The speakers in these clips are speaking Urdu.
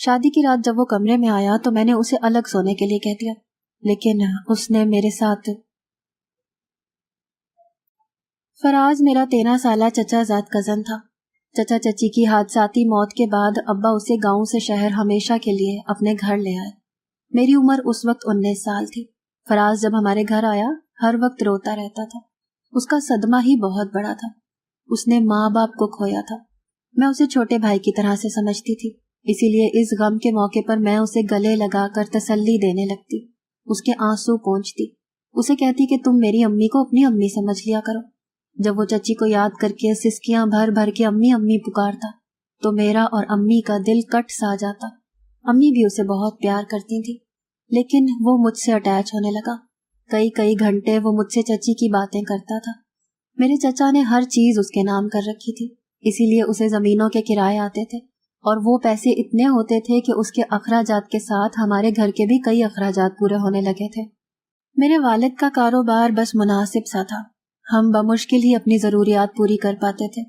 شادی کی رات جب وہ کمرے میں آیا تو میں نے اسے الگ سونے کے لیے کہہ دیا، لیکن اس نے میرے ساتھ۔ فراز میرا 13 سالہ چچا زاد کزن تھا۔ چچا چچی کی حادثاتی موت کے بعد ابا اسے گاؤں سے شہر ہمیشہ کے لیے اپنے گھر لے آئے۔ میری عمر اس وقت 19 سال تھی۔ فراز جب ہمارے گھر آیا ہر وقت روتا رہتا تھا۔ اس کا صدمہ ہی بہت بڑا تھا۔ اس نے ماں باپ کو کھویا تھا۔ میں اسے چھوٹے بھائی کی طرح سے سمجھتی تھی، اسی لیے اس غم کے موقع پر میں اسے گلے لگا کر تسلی دینے لگتی، اس کے آنسو پونچھتی، اسے کہتی کہ تم میری امی کو اپنی امی سمجھ لیا کرو۔ جب وہ چچی کو یاد کر کے سسکیاں بھر بھر کے امی امی پکارتا تو میرا اور امی کا دل کٹ سا جاتا۔ امی بھی اسے بہت پیار کرتی تھی، لیکن وہ مجھ سے اٹیچ ہونے لگا۔ کئی گھنٹے وہ مجھ سے چچی کی باتیں کرتا تھا۔ میرے چچا نے ہر چیز اس کے نام کر رکھی تھی، اسی لیے اسے زمینوں کے کرائے آتے تھے، اور وہ پیسے اتنے ہوتے تھے کہ اس کے اخراجات کے ساتھ ہمارے گھر کے بھی کئی اخراجات پورے ہونے لگے تھے۔ میرے والد کا کاروبار بس مناسب سا تھا، ہم بمشکل ہی اپنی ضروریات پوری کر پاتے تھے،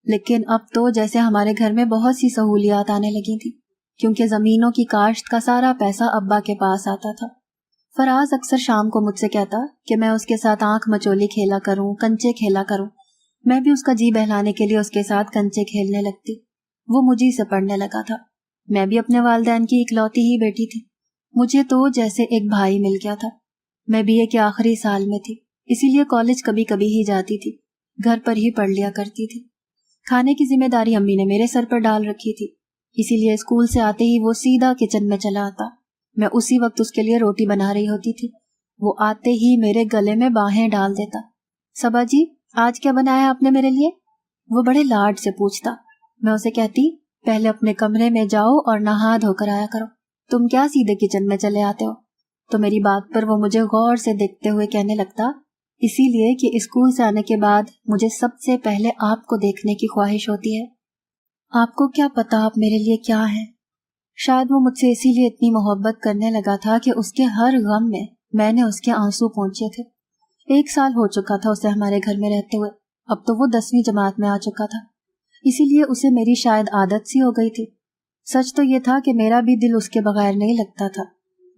لیکن اب تو جیسے ہمارے گھر میں بہت سی سہولیات آنے لگی تھی، کیونکہ زمینوں کی کاشت کا سارا پیسہ ابا کے پاس آتا تھا۔ فراز اکثر شام کو مجھ سے کہتا کہ میں اس کے ساتھ آنکھ مچولی کھیلا کروں، کنچے کھیلا کروں۔ میں بھی اس کا جی بہلانے کے لیے اس کے ساتھ کنچے کھیلنے لگتی۔ وہ مجھے سے پڑھنے لگا تھا۔ میں بھی اپنے والدین کی اکلوتی ہی بیٹی تھی۔ مجھے تو جیسے ایک بھائی مل گیا تھا۔ میں بی اے کے آخری سال میں تھی، اسی لیے کالج کبھی کبھی ہی جاتی تھی، گھر پر ہی پڑھ لیا کرتی تھی۔ کھانے کی ذمہ داری امی نے میرے سر پر ڈال رکھی تھی، اسی لیے اسکول سے آتے ہی وہ سیدھا کچن میں چلا آتا۔ میں اسی وقت اس کے لیے روٹی بنا رہی ہوتی تھی۔ وہ آتے ہی میرے گلے میں باہیں ڈال دیتا۔ صبا جی، آج کیا بنایا آپ نے میرے لیے؟ وہ بڑے لاڈ سے پوچھتا۔ میں اسے کہتی، پہلے اپنے کمرے میں جاؤ اور نہا دھو کر آیا کرو، تم کیا سیدھے کچن میں چلے آتے ہو؟ تو میری بات پر وہ مجھے غور سے دیکھتے ہوئے کہنے لگتا، اسی لیے کہ اسکول سے آنے کے بعد مجھے سب سے پہلے آپ کو دیکھنے کی خواہش ہوتی ہے۔ آپ کو کیا پتا آپ میرے لیے کیا ہیں؟ شاید وہ مجھ سے اسی لیے اتنی محبت کرنے لگا تھا کہ اس کے ہر غم میں نے اس کے آنسو پونچھے تھے۔ 1 سال ہو چکا تھا اسے ہمارے گھر میں رہتے ہوئے، اب تو وہ 10ویں جماعت میں آ چکا تھا، اسی لیے اسے میری شاید عادت سی ہو گئی تھی۔ سچ تو یہ تھا کہ میرا بھی دل اس کے بغیر نہیں لگتا تھا،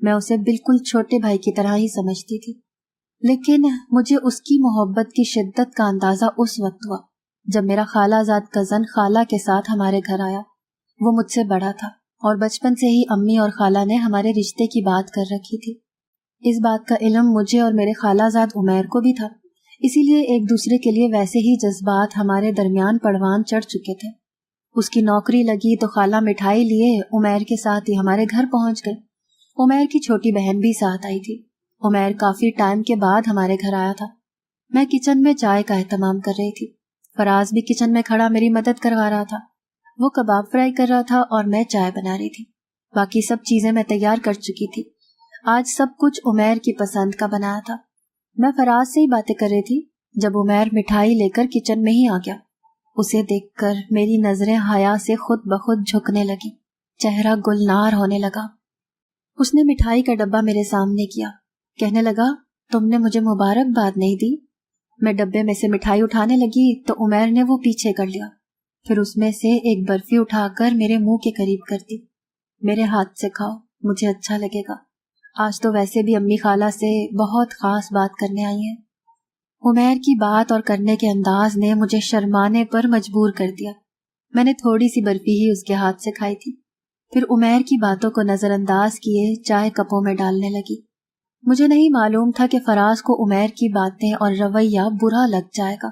میں اسے بالکل چھوٹے بھائی کی طرح ہی سمجھتی تھی۔ لیکن مجھے اس کی محبت کی شدت کا اندازہ اس وقت ہوا جب میرا خالہ زاد کزن خالہ کے ساتھ ہمارے گھر آیا۔ وہ مجھ سے بڑا تھا اور بچپن سے ہی امی اور خالہ نے ہمارے رشتے کی بات کر رکھی تھی۔ اس بات کا علم مجھے اور میرے خالہ زاد عمیر کو بھی تھا، اسی لیے ایک دوسرے کے لیے ویسے ہی جذبات ہمارے درمیان پروان چڑھ چکے تھے۔ اس کی نوکری لگی تو خالہ مٹھائی لیے عمیر کے ساتھ ہی ہمارے گھر پہنچ گئے۔ عمیر کی چھوٹی بہن بھی ساتھ آئی تھی۔ عمیر کافی ٹائم کے بعد ہمارے گھر آیا تھا۔ میں کچن میں چائے کا اہتمام کر رہی تھی، فراز بھی کچن میں کھڑا میری مدد کروا رہا تھا۔ وہ کباب فرائی کر رہا تھا اور میں چائے بنا رہی تھی۔ باقی سب چیزیں میں تیار کر چکی تھی۔ آج سب کچھ عمیر کی پسند کا بنایا تھا۔ میں فراز سے ہی باتیں کر رہی تھی جب عمیر مٹھائی لے کر کچن میں ہی آ گیا۔ اسے دیکھ کر میری نظریں حیا سے خود بخود جھکنے لگی، چہرہ گلنار ہونے لگا۔ اس نے مٹھائی کا ڈبہ میرے سامنے کیا، کہنے لگا، تم نے مجھے مبارکباد نہیں دی۔ میں ڈبے میں سے مٹھائی اٹھانے لگی تو عمیر نے وہ پیچھے کر لیا، پھر اس میں سے ایک برفی اٹھا کر میرے منہ کے قریب کر دی۔ میرے ہاتھ سے کھاؤ، مجھے اچھا لگے گا، آج تو ویسے بھی امی خالہ سے بہت خاص بات کرنے آئی ہیں۔ عمیر کی بات اور کرنے کے انداز نے مجھے شرمانے پر مجبور کر دیا۔ میں نے تھوڑی سی برفی ہی اس کے ہاتھ سے کھائی تھی، پھر عمیر کی باتوں کو نظر انداز کیے چائے کپوں میں ڈالنے لگی۔ مجھے نہیں معلوم تھا کہ فراز کو عمیر کی باتیں اور رویہ برا لگ جائے گا۔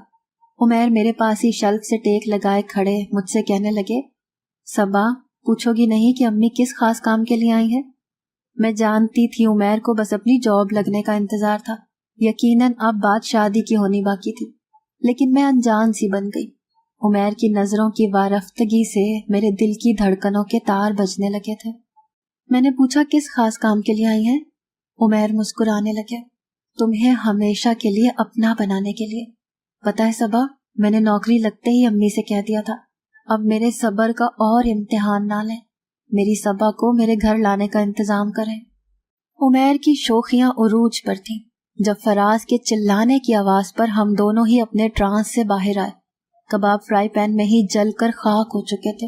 عمیر میرے پاس ہی شلف سے ٹیک لگائے کھڑے مجھ سے کہنے لگے، صبا، پوچھو گی نہیں کہ امی کس خاص کام کے لیے آئی ہیں؟ میں جانتی تھی عمیر کو بس اپنی جاب لگنے کا انتظار تھا، یقیناً اب بات شادی کی ہونی باقی تھی، لیکن میں انجان سی بن گئی۔ عمیر کی نظروں کی وارفتگی سے میرے دل کی دھڑکنوں کے تار بجنے لگے تھے۔ میں نے پوچھا، کس خاص کام کے لیے آئی ہیں؟ عمیر مسکرانے لگے، تمہیں ہمیشہ کے لیے اپنا بنانے کے لیے۔ پتہ ہے صبا، میں نے نوکری لگتے ہی امی سے کہہ دیا تھا، اب میرے صبر کا اور امتحان نہ لیں، میری صبا کو میرے گھر لانے کا انتظام کریں۔ عمیر کی شوخیاں عروج پر تھیں۔ جب فراز کے چلانے کی آواز پر ہم دونوں ہی اپنے ٹرانس سے باہر آئے، کباب فرائی پین میں ہی جل کر خاک ہو چکے تھے۔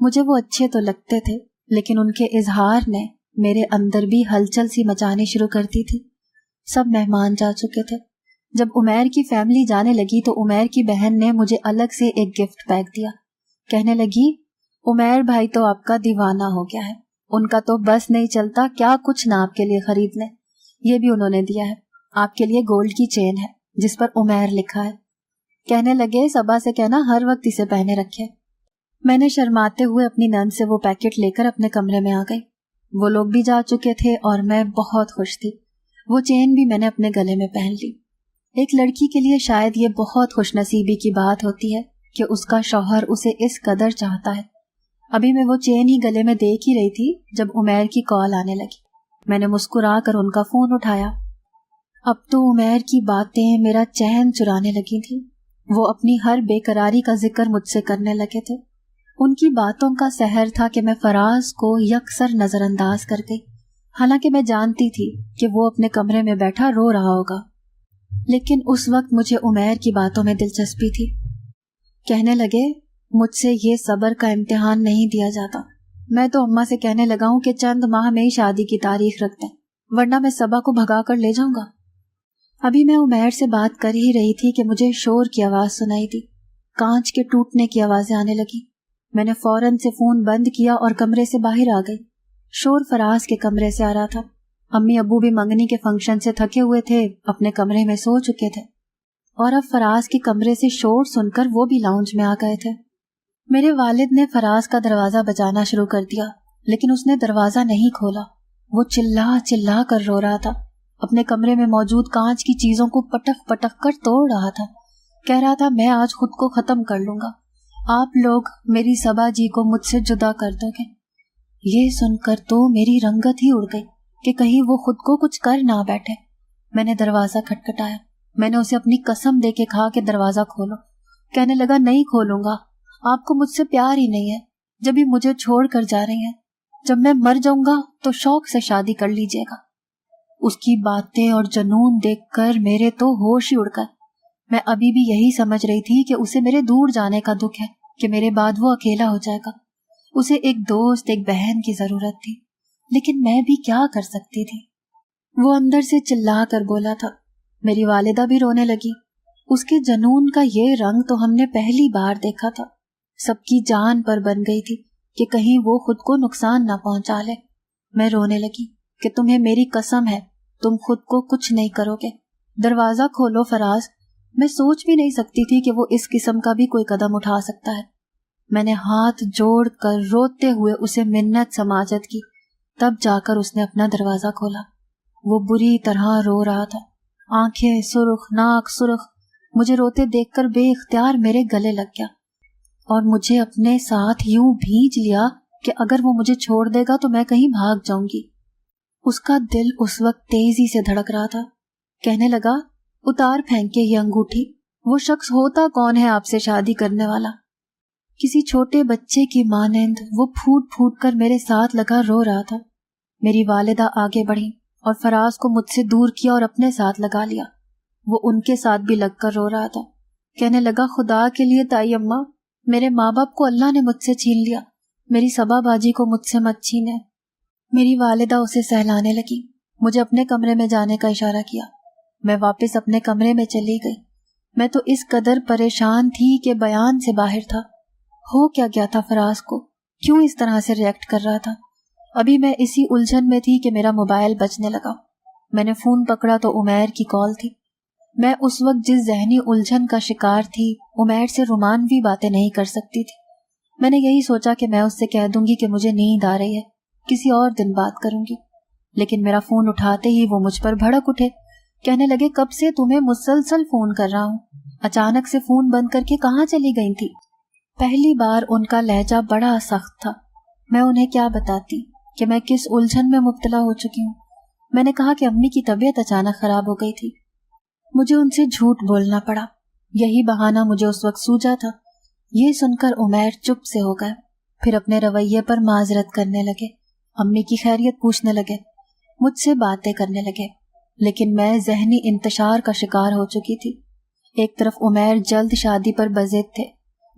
مجھے وہ اچھے تو لگتے تھے، لیکن ان کے اظہار نے میرے اندر بھی ہلچل سی مچانی شروع کر دی تھی۔ سب مہمان جا چکے تھے۔ جب عمیر کی فیملی جانے لگی تو عمیر کی بہن نے مجھے الگ سے ایک گفٹ پیک دیا۔ کہنے لگی، عمیر بھائی تو آپ کا دیوانہ ہو گیا ہے، ان کا تو بس نہیں چلتا کیا کچھ نہ آپ کے لیے خرید لیں۔ یہ بھی انہوں نے دیا ہے، آپ کے لیے گولڈ کی چین ہے جس پر عمیر لکھا ہے۔ کہنے لگے صبا سے کہنا ہر وقت اسے پہنے رکھے۔ میں نے شرماتے ہوئے اپنی نند سے وہ پیکٹ لے کر اپنے کمرے میں آ گئی۔ وہ لوگ بھی جا چکے تھے اور میں بہت خوش تھی۔ وہ چین بھی میں نے اپنے گلے میں پہن لی۔ ایک لڑکی کے لیے شاید یہ بہت خوش نصیبی کی بات ہوتی ہے کہ اس کا شوہر اسے اس قدر چاہتا ہے۔ ابھی میں وہ چین ہی گلے میں دیکھ ہی رہی تھی جب عمیر کی کال آنے لگی۔ میں نے مسکرا کر ان کا فون اٹھایا۔ اب تو عمیر کی باتیں میرا چین چرانے لگی تھیں۔ وہ اپنی ہر بے قراری کا ذکر مجھ سے کرنے لگے تھے۔ ان کی باتوں کا سحر تھا کہ میں فراز کو یکسر نظر انداز کر گئی، حالانکہ میں جانتی تھی کہ وہ اپنے کمرے میں بیٹھا رو رہا ہوگا، لیکن اس وقت مجھے عمیر کی باتوں میں دلچسپی تھی۔ کہنے لگے، مجھ سے یہ صبر کا امتحان نہیں دیا جاتا۔ میں تو اماں سے کہنے لگا ہوں کہ چند ماہ میں ہی شادی کی تاریخ رکھ دیں، ورنہ میں صبا کو بھگا کر لے جاؤں گا۔ ابھی میں عمیر سے بات کر ہی رہی تھی کہ مجھے شور کی آواز سنائی دی۔ کانچ کے ٹوٹنے کی آوازیں آنے لگی۔ میں نے فوراً سے فون بند کیا اور کمرے سے باہر آ گئی۔ شور فراز کے کمرے سے آ رہا تھا۔ امی ابو بھی منگنی کے فنکشن سے تھکے ہوئے تھے، اپنے کمرے میں سو چکے تھے، اور اب فراز کے کمرے سے شور سن کر وہ بھی لاؤنج میں آ گئے تھے۔ میرے والد نے فراز کا دروازہ بجانا شروع کر دیا، لیکن اس نے دروازہ نہیں کھولا۔ وہ چلا چلا کر رو رہا تھا، اپنے کمرے میں موجود کانچ کی چیزوں کو پٹک پٹک کر توڑ رہا تھا۔ کہہ رہا تھا، میں آج خود کو ختم کر لوں گا، آپ لوگ میری صبا جی کو مجھ سے جدا کر دو گے۔ یہ سن کر تو میری رنگت ہی اڑ گئی کہ کہیں وہ خود کو کچھ کر نہ بیٹھے۔ میں نے دروازہ کھٹکھٹایا۔ میں نے اسے اپنی قسم دے کے کہا کہ دروازہ کھولو۔ کہنے لگا، نہیں کھولوں گا، آپ کو مجھ سے پیار ہی نہیں ہے، جب ہی مجھے چھوڑ کر جا رہی ہیں، جب میں مر جاؤں گا تو شوق سے شادی کر لیجیے گا۔ اس کی باتیں اور جنون دیکھ کر میرے تو ہوش ہی اڑ گئے۔ میں ابھی بھی یہی سمجھ رہی تھی کہ اسے میرے دور جانے کا دکھ ہے، کہ میرے بعد وہ اکیلا ہو جائے گا۔ اسے ایک دوست، ایک بہن کی ضرورت تھی، لیکن میں بھی کیا کر سکتی تھی؟ وہ اندر سے چلا کر بولا تھا۔ میری والدہ بھی رونے لگی۔ اس کے جنون کا یہ رنگ تو ہم نے پہلی بار دیکھا تھا۔ سب کی جان پر بن گئی تھی کہ کہیں وہ خود کو نقصان نہ پہنچا لے۔ میں رونے لگی کہ تمہیں میری قسم ہے، تم خود کو کچھ نہیں کرو گے۔ دروازہ کھولو فراز۔ میں سوچ بھی نہیں سکتی تھی کہ وہ اس قسم کا بھی کوئی قدم اٹھا سکتا ہے۔ میں نے ہاتھ جوڑ کر روتے ہوئے اسے منت سماجت کی، تب جا کر اس نے اپنا دروازہ کھولا۔ وہ بری طرح رو رہا تھا، آنکھیں سرخ، ناک سرخ۔ مجھے روتے دیکھ کر بے اختیار میرے گلے لگ گیا اور مجھے اپنے ساتھ یوں بھیج لیا کہ اگر وہ مجھے چھوڑ دے گا تو میں کہیں بھاگ جاؤں گی۔ اس کا دل اس وقت تیزی سے دھڑک رہا تھا۔ کہنے لگا، اتار پھینکے یہ انگوٹھی، وہ شخص ہوتا کون ہے آپ سے شادی کرنے والا؟ کسی چھوٹے بچے کی مانند وہ پھوٹ پھوٹ کر میرے ساتھ لگا رو رہا تھا۔ میری والدہ آگے بڑھی اور فراز کو مجھ سے دور کیا اور اپنے ساتھ لگا لیا۔ وہ ان کے ساتھ بھی لگ کر رو رہا تھا۔ کہنے لگا، خدا کے لیے تائی اماں، میرے ماں باپ کو اللہ نے مجھ سے چھین لیا، میری صبا باجی کو مجھ سے مت چھینے۔ میری والدہ اسے سہلانے لگی، مجھے اپنے کمرے میں جانے کا اشارہ کیا۔ میں واپس اپنے کمرے میں چلی گئی۔ میں تو اس قدر پریشان تھی کہ بیان سے باہر تھا۔ ہو کیا گیا تھا فراز کو؟ کیوں اس طرح سے ریئیکٹ کر رہا تھا؟ ابھی میں اسی الجھن میں تھی کہ میرا موبائل بجنے لگا۔ میں نے فون پکڑا تو عمیر کی کال تھی۔ میں اس وقت جس ذہنی الجھن کا شکار تھی، عمیر سے رومانوی باتیں نہیں کر سکتی تھی۔ میں نے یہی سوچا کہ میں اس سے کہہ دوں گی کہ مجھے نیند آ رہی ہے، کسی اور دن بات کروں گی، لیکن میرا فون اٹھاتے ہی وہ مجھ پر بھڑک اٹھے۔ کہنے لگے، کب سے تمہیں مسلسل فون کر رہا ہوں، اچانک سے فون بند کر کے کہاں چلی گئی تھی؟ پہلی بار ان کا لہجہ بڑا سخت تھا۔ میں انہیں کیا بتاتی کہ میں کس الجھن میں مبتلا ہو چکی ہوں۔ میں نے کہا کہ امی کی طبیعت اچانک خراب ہو گئی تھی۔ مجھے ان سے جھوٹ بولنا پڑا، یہی بہانہ مجھے اس وقت سوجا تھا۔ یہ سن کر عمیر چپ سے ہو گئے، پھر اپنے رویے پر معذرت کرنے لگے، امی کی خیریت پوچھنے لگے، مجھ سے باتیں کرنے لگے، لیکن میں ذہنی انتشار کا شکار ہو چکی تھی۔ ایک طرف عمیر جلد شادی پر بضد تھے،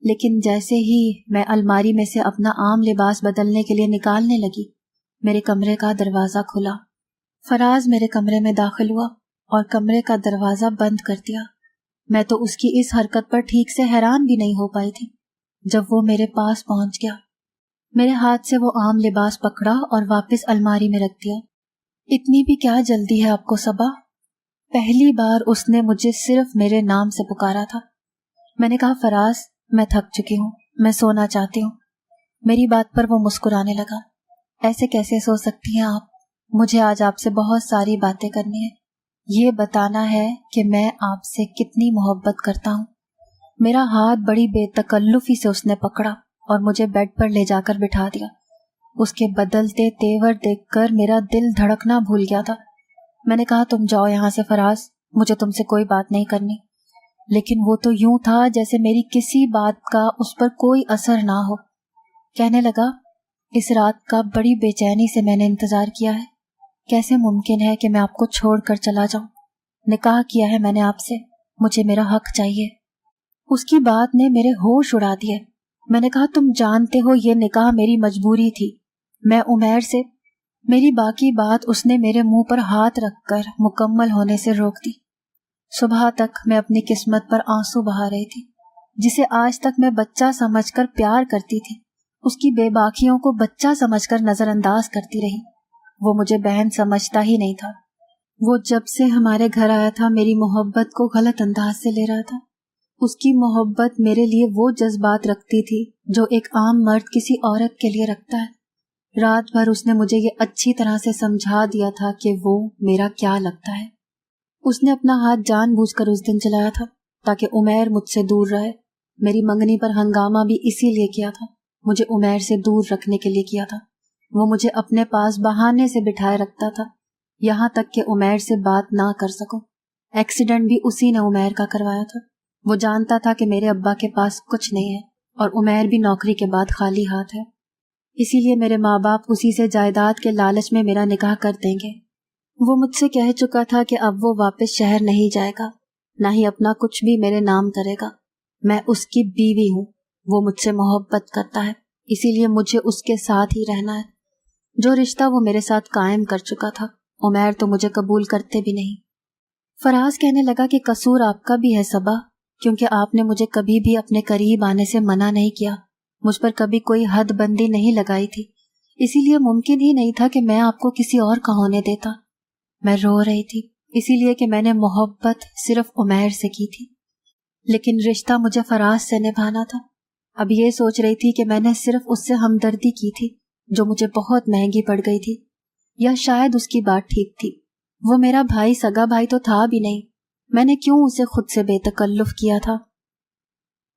لیکن جیسے ہی میں الماری میں سے اپنا عام لباس بدلنے کے لیے نکالنے لگی، میرے کمرے کا دروازہ کھلا۔ فراز میرے کمرے میں داخل ہوا اور کمرے کا دروازہ بند کر دیا۔ میں تو اس کی اس حرکت پر ٹھیک سے حیران بھی نہیں ہو پائی تھی۔ جب وہ میرے پاس پہنچ گیا، میرے ہاتھ سے وہ عام لباس پکڑا اور واپس الماری میں رکھ دیا۔ اتنی بھی کیا جلدی ہے آپ کو صبا؟ پہلی بار اس نے مجھے صرف میرے نام سے پکارا تھا۔ میں نے کہا فراز، میں تھک چکی ہوں، میں سونا چاہتی ہوں۔ میری بات پر وہ مسکرانے لگا۔ ایسے کیسے سو سکتی ہیں آپ؟ مجھے آج آپ سے بہت ساری باتیں کرنی ہیں۔ یہ بتانا ہے کہ میں آپ سے کتنی محبت کرتا ہوں۔ میرا ہاتھ بڑی بے تکلفی سے اس نے پکڑا اور مجھے بیڈ پر لے جا کر بٹھا دیا۔ اس کے بدلتے تیور دیکھ کر میرا دل دھڑکنا بھول گیا تھا۔ میں نے کہا تم جاؤ یہاں سے فراز، مجھے تم سے کوئی بات نہیں کرنی۔ لیکن وہ تو یوں تھا جیسے میری کسی بات کا اس پر کوئی اثر نہ ہو۔ کہنے لگا، اس رات کا بڑی بے چینی سے میں نے انتظار کیا ہے۔ کیسے ممکن ہے کہ میں آپ کو چھوڑ کر چلا جاؤں؟ نکاح کیا ہے میں نے آپ سے، مجھے میرا حق چاہیے۔ اس کی بات نے میرے ہوش اڑا دیے۔ میں نے کہا تم جانتے ہو یہ نکاح میری مجبوری تھی، میں عمیر سے۔ میری باقی بات اس نے میرے منہ پر ہاتھ رکھ کر مکمل ہونے سے روک دی۔ صبح تک میں اپنی قسمت پر آنسو بہا رہی تھی۔ جسے آج تک میں بچہ سمجھ کر پیار کرتی تھی، اس کی بے باکیوں کو بچہ سمجھ کر نظر انداز کرتی رہی۔ وہ مجھے بہن سمجھتا ہی نہیں تھا۔ وہ جب سے ہمارے گھر آیا تھا میری محبت کو غلط انداز سے لے رہا تھا۔ اس کی محبت میرے لیے وہ جذبات رکھتی تھی جو ایک عام مرد کسی عورت کے لیے رکھتا ہے۔ رات بھر اس نے مجھے یہ اچھی طرح سے سمجھا دیا تھا کہ وہ میرا کیا لگتا ہے۔ اس نے اپنا ہاتھ جان بوجھ کر اس دن چلایا تھا تاکہ عمیر مجھ سے دور رہے۔ میری منگنی پر ہنگامہ بھی اسی لیے کیا تھا، مجھے عمیر سے دور رکھنے کے لیے کیا تھا۔ وہ مجھے اپنے پاس بہانے سے بٹھائے رکھتا تھا، یہاں تک کہ عمیر سے بات نہ کر سکوں۔ ایکسیڈنٹ بھی اسی نے عمیر کا کروایا تھا۔ وہ جانتا تھا کہ میرے ابا کے پاس کچھ نہیں ہے اور عمیر بھی نوکری کے بعد خالی ہاتھ ہے، اسی لیے میرے ماں باپ اسی سے جائیداد کے لالچ میں میرا نکاح کر دیں گے۔ وہ مجھ سے کہہ چکا تھا کہ اب وہ واپس شہر نہیں جائے گا، نہ ہی اپنا کچھ بھی میرے نام کرے گا۔ میں اس کی بیوی ہوں، وہ مجھ سے محبت کرتا ہے، اسی لیے مجھے اس کے ساتھ ہی رہنا ہے۔ جو رشتہ وہ میرے ساتھ قائم کر چکا تھا، عمیر تو مجھے قبول کرتے بھی نہیں۔ فراز کہنے لگا کہ قصور آپ کا بھی ہے صبا، کیونکہ آپ نے مجھے کبھی بھی اپنے قریب آنے سے منع نہیں کیا، مجھ پر کبھی کوئی حد بندی نہیں لگائی تھی، اسی لیے ممکن ہی نہیں تھا کہ میں آپ کو کسی اور کا ہونے دیتا۔ میں رو رہی تھی، اسی لیے کہ میں نے محبت صرف عمیر سے کی تھی، لیکن رشتہ مجھے فراز سے نبھانا تھا۔ اب یہ سوچ رہی تھی کہ میں نے صرف اس سے ہمدردی کی تھی جو مجھے بہت مہنگی پڑ گئی تھی، یا شاید اس کی بات ٹھیک تھی، وہ میرا بھائی سگا بھائی تو تھا بھی نہیں، میں نے کیوں اسے خود سے بے تکلف کیا تھا۔